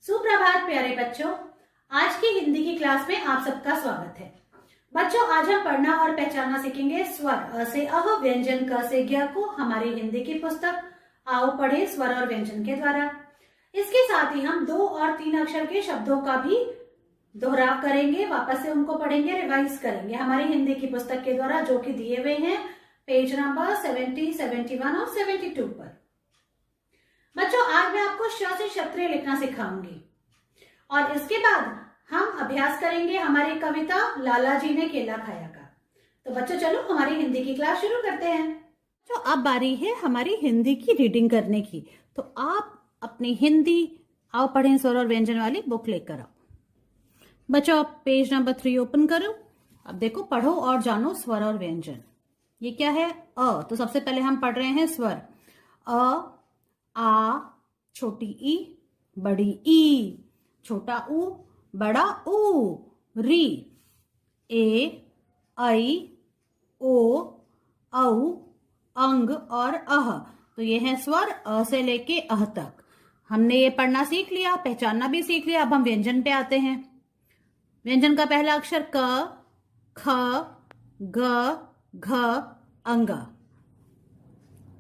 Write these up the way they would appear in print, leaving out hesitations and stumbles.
सुप्रभात प्यारे बच्चों, आज की हिंदी की क्लास में आप सबका स्वागत है। बच्चों, आज हम पढ़ना और पहचानना सीखेंगे स्वर अ से अह, व्यंजन क से ज्ञ को हमारी हिंदी की पुस्तक आओ पढ़े स्वर और व्यंजन के द्वारा। इसके साथ ही हम 2 और 3 अक्षर के शब्दों का भी दोहराव करेंगे, वापस से उनको पढ़ेंगे, रिवाइज करेंगे हमारी हिंदी की पुस्तक के द्वारा, जो कि दिए हुए हैं पेज नंबर 70, 71 और 72 पर। बच्चों, आज मैं आपको श से क्षत्रिय लिखना सिखाऊंगी और इसके बाद हम अभ्यास करेंगे हमारी कविता लाला जी ने केला खाया का। तो बच्चों, चलो हमारी हिंदी की क्लास शुरू करते हैं। तो अब बारी है हमारी हिंदी की रीडिंग करने की। तो आप अपनी हिंदी आओ पढ़ें स्वर और व्यंजन वाली बुक लेकर आओ। बच्चों, आप पेज नंबर 3 ओपन करो। अब देखो, पढ़ो और जानो स्वर और व्यंजन। ये क्या है? अ। तो सबसे पहले हम पढ़ रहे हैं स्वर। अ, आ, छोटी ई, बड़ी ई, छोटा ऊ, बड़ा ऊ, री, ए, ऐ, ओ, औ, अंग और अह। तो ये है स्वर अ से लेके अह तक। हमने ये पढ़ना सीख लिया, पहचानना भी सीख लिया। अब हम व्यंजन पे आते हैं। व्यंजन का पहला अक्षर क, ख, ग, घ, अंगा।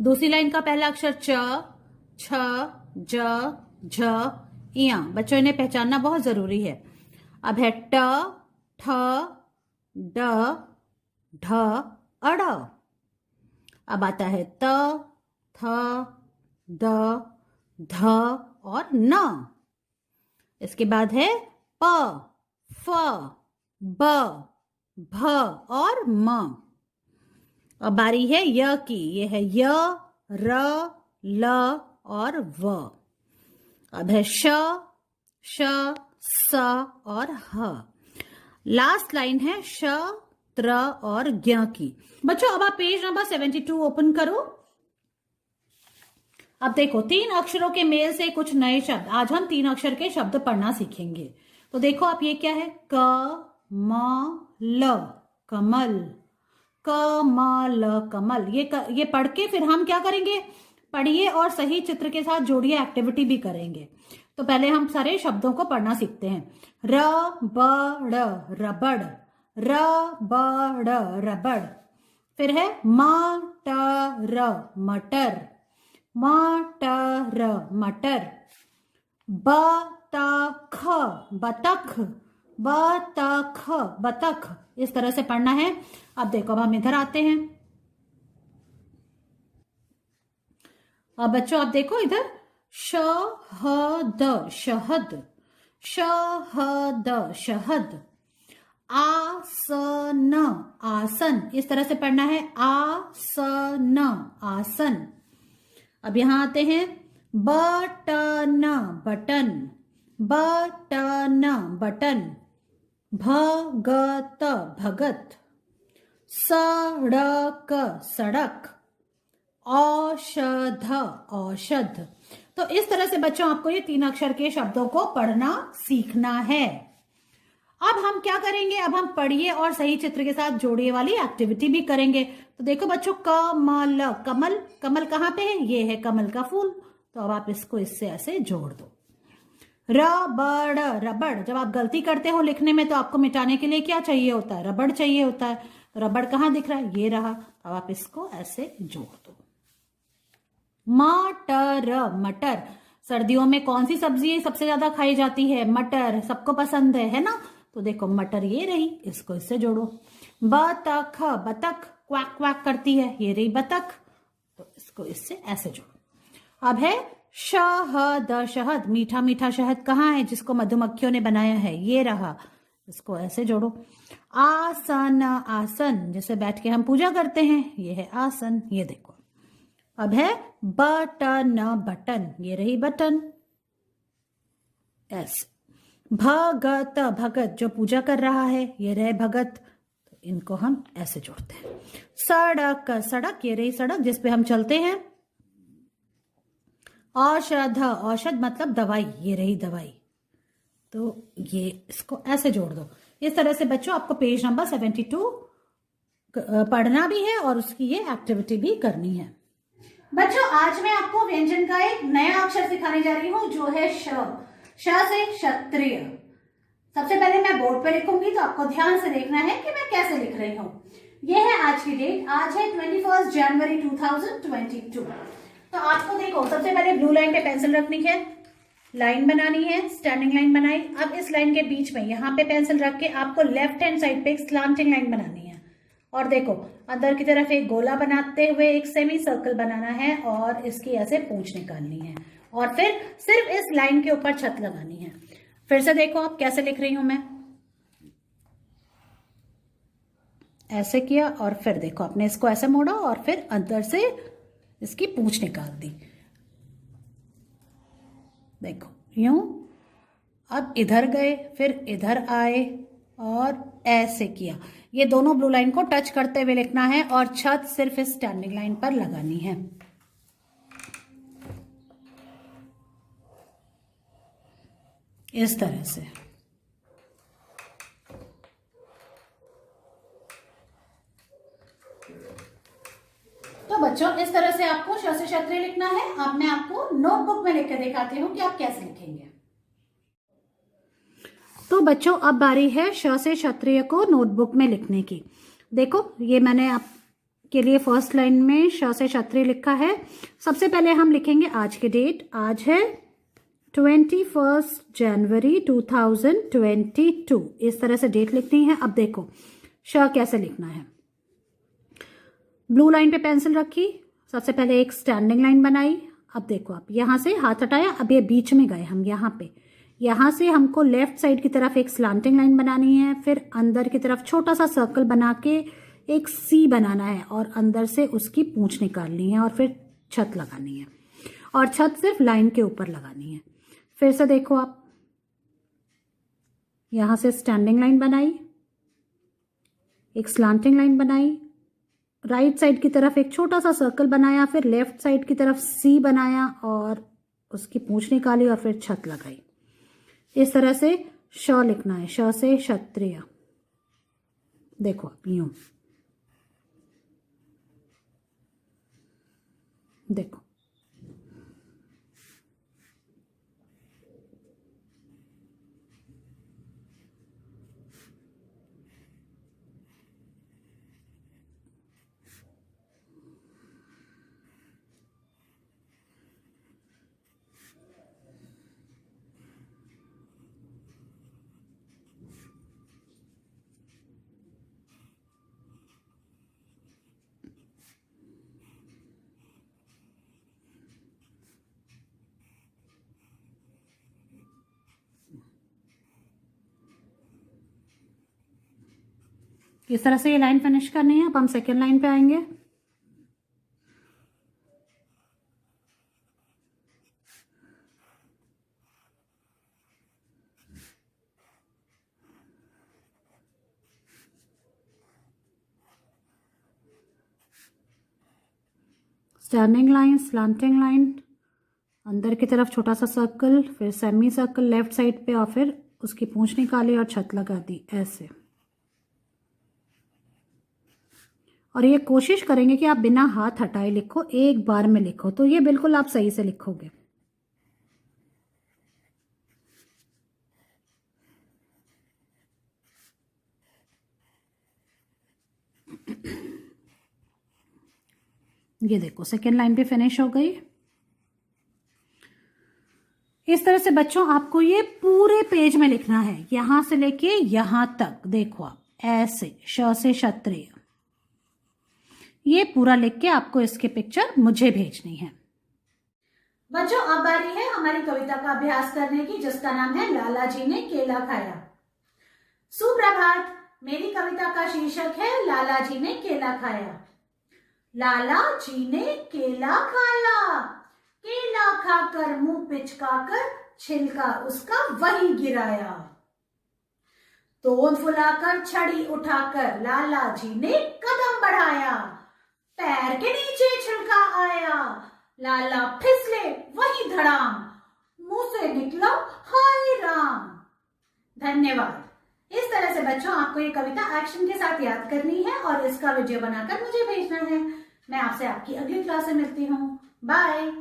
दूसरी लाइन का पहला अक्षर च, छ, ज, झ, इया। बच्चों, इन्हें पहचानना बहुत जरूरी है। अब है ट, ठ, ड, ढ, अड़। अब आता है त, थ, द, ध और न। इसके बाद है प, फ, ब, भ और म। अब बारी है य की। ये है य, र, ल और व। अब है श, श, स और ह। लास्ट लाइन है श, त्र और ज्ञ की। बच्चों, अब आप पेज नंबर 72 ओपन करो। अब देखो, 3 अक्षरों के मेल से कुछ नए शब्द। आज हम 3 अक्षर के शब्द पढ़ना सीखेंगे। तो देखो, आप ये क्या है? क, म, ल, कमल। कमल, कमल। ये पढ़ के फिर हम क्या करेंगे? पढ़िए और सही चित्र के साथ जोड़िए, एक्टिविटी भी करेंगे। तो पहले हम सारे शब्दों को पढ़ना सीखते हैं। र, ब, ड़, रबड़। र, ब, ड़, रबड़। फिर है मटर, मटर। मटर, मटर। बतख, बतख। बतख, बतख। इस तरह से पढ़ना है। अब देखो, अब हम इधर आते हैं। अब बच्चों, आप देखो इधर, शहद, शहद। शहद, शहद। आसन, आसन। इस तरह से पढ़ना है। आसन, आसन। अब यहां आते हैं। Button, button. Button, button. भगत, भगत। सड़क, सड़क। औषध, औषध। तो इस तरह से बच्चों, आपको ये 3 अक्षर के शब्दों को पढ़ना सीखना है। अब हम क्या करेंगे? अब हम पढ़िए और सही चित्र के साथ जोड़िए वाली एक्टिविटी भी करेंगे। तो देखो बच्चों, कमल, कमल। कमल कहाँ पे है? ये है कमल का फूल। तो अब आप इसको इससे ऐसे जोड़ दो। रबड़, रबड़। जब आप गलती करते हो लिखने में तो आपको मिटाने के लिए क्या चाहिए होता है? रबड़ चाहिए होता है। तो रबड़ कहाँ दिख रहा है? ये रहा। अब आप इसको ऐसे जोड़ दो। मटर, मटर। सर्दियों में कौन सी सब्जी सबसे ज्यादा खाई जाती है? मटर। सबको पसंद है ना? तो देखो, मटर ये रही, इसको इससे जोड़ो। बतख, बतख क्वाक क्वाक करती है, ये रही बतख। तो इसको इससे ऐसे जोड़ो। अब है शहद, शहद। मीठा मीठा शहद कहाँ है जिसको मधुमक्खियों ने बनाया है? ये रहा। इसको ऐसे जोड़ो। आसन, आसन। जैसे बैठ के हम पूजा करते हैं, ये है आसन। ये देखो। अब है बटन, बटन। ये रही बटन, ऐसे। भगत, भगत। जो पूजा कर रहा है, ये रहे भगत। तो इनको हम ऐसे जोड़ते हैं। सड़क, सड़क। ये रही सड़क जिसपे हम चलते हैं। औषध, औषध मतलब दवाई। ये रही दवाई। तो ये इसको ऐसे जोड़ दो। इस तरह से बच्चों, आपको पेज नंबर 72 पढ़ना भी है और उसकी ये एक्टिविटी भी करनी है। बच्चों, आज मैं आपको व्यंजन का एक नया अक्षर सिखाने जा रही हूँ, जो है श। श से क्षत्रिय। सबसे पहले मैं बोर्ड पे लिखूंगी तो आपको ध्यान से देखना है कि मैं कैसे लिख रही हूँ। यह है आज की डेट, आज है 21 जनवरी 2022। तो आपको देखो सबसे पहले ब्लू लाइन पे पेंसिल रखनी है, लाइन बनानी है, स्टैंडिंग लाइन बनाई। अब इस लाइन के बीच में यहाँ पे पेंसिल रख के आपको लेफ्ट हैंड साइड पे एक स्लांटिंग लाइन बनानी है और देखो अंदर की तरफ एक गोला बनाते हुए एक सेमी सर्कल बनाना है और इसकी ऐसे पूंछ निकालनी है और फिर सिर्फ इस लाइन के ऊपर छत लगानी है। फिर से देखो आप कैसे लिख रही हूं मैं, ऐसे किया और फिर देखो आपने इसको ऐसे मोड़ा और फिर अंदर से इसकी पूंछ निकाल दी। देखो यूं, अब इधर गए फिर इधर आए और ऐसे किया। ये दोनों ब्लू लाइन को टच करते हुए लिखना है और छत सिर्फ इस स्टैंडिंग लाइन पर लगानी है। इस तरह से। तो बच्चों इस तरह से आपको श से क्षत्रिय लिखना है। अब मैं आपको नोटबुक में लिख के दिखाती हूँ कि आप कैसे लिखेंगे। तो बच्चों अब बारी है श से क्षत्रिय को नोटबुक में लिखने की। देखो ये मैंने आपके लिए फर्स्ट लाइन में श से क्षत्रिय लिखा है। सबसे पहले हम लिखेंगे आज की डेट, आज है 21 जनवरी 2022। इस तरह से डेट लिखनी है। अब देखो श कैसे लिखना है। ब्लू लाइन पे पेंसिल रखी, सबसे पहले एक स्टैंडिंग लाइन बनाई। अब देखो आप यहां से हाथ हटाया, अब ये बीच में गए हम यहाँ पे। यहां से हमको लेफ्ट साइड की तरफ एक स्लांटिंग लाइन बनानी है, फिर अंदर की तरफ छोटा सा सर्कल बना के एक सी बनाना है और अंदर से उसकी पूंछ निकालनी है और फिर छत लगानी है और छत सिर्फ लाइन के ऊपर लगानी है। फिर से देखो आप यहां से स्टैंडिंग लाइन बनाई, एक स्लांटिंग लाइन बनाई, राइट साइड की तरफ एक छोटा सा सर्कल बनाया, फिर लेफ्ट साइड की तरफ सी बनाया और उसकी पूंछ निकाली और फिर छत लगाई। इस तरह से श लिखना है, श से क्षत्रिय। देखो आप यूं, देखो इस तरह से ये लाइन फिनिश करनी है। अब हम सेकेंड लाइन पे आएंगे। स्टैंडिंग लाइन, स्लांटिंग लाइन, अंदर की तरफ छोटा सा सर्कल, फिर सेमी सर्कल लेफ्ट साइड पे और फिर उसकी पूंछ निकाली और छत लगा दी ऐसे। और ये कोशिश करेंगे कि आप बिना हाथ हटाए लिखो, एक बार में लिखो, तो ये बिल्कुल आप सही से लिखोगे। ये देखो सेकेंड लाइन भी फिनिश हो गई। इस तरह से बच्चों आपको ये पूरे पेज में लिखना है, यहां से लेके यहां तक। देखो आप ऐसे श से क्षत्रिय, ये पूरा लिख के आपको इसकी पिक्चर मुझे भेजनी है। बच्चों अब बारी है हमारी कविता का अभ्यास करने की, जिसका नाम है लाला जी ने केला खाया। सुप्रभात, मेरी कविता का शीर्षक है लाला जी ने केला खाया। लाला जी ने केला खाया, केला खाकर मुंह पिचकाकर छिलका उसका वही गिराया। तोंद फुलाकर छड़ी उठाकर लाला जी ने कदम बढ़ाया, पैर के नीचे छिलका आया, लाला फिसले वही धड़ाम, मुंह से निकला हाय राम। धन्यवाद। इस तरह से बच्चों आपको ये कविता एक्शन के साथ याद करनी है और इसका वीडियो बनाकर मुझे भेजना है। मैं आपसे आपकी अगली क्लास में मिलती हूँ। बाय।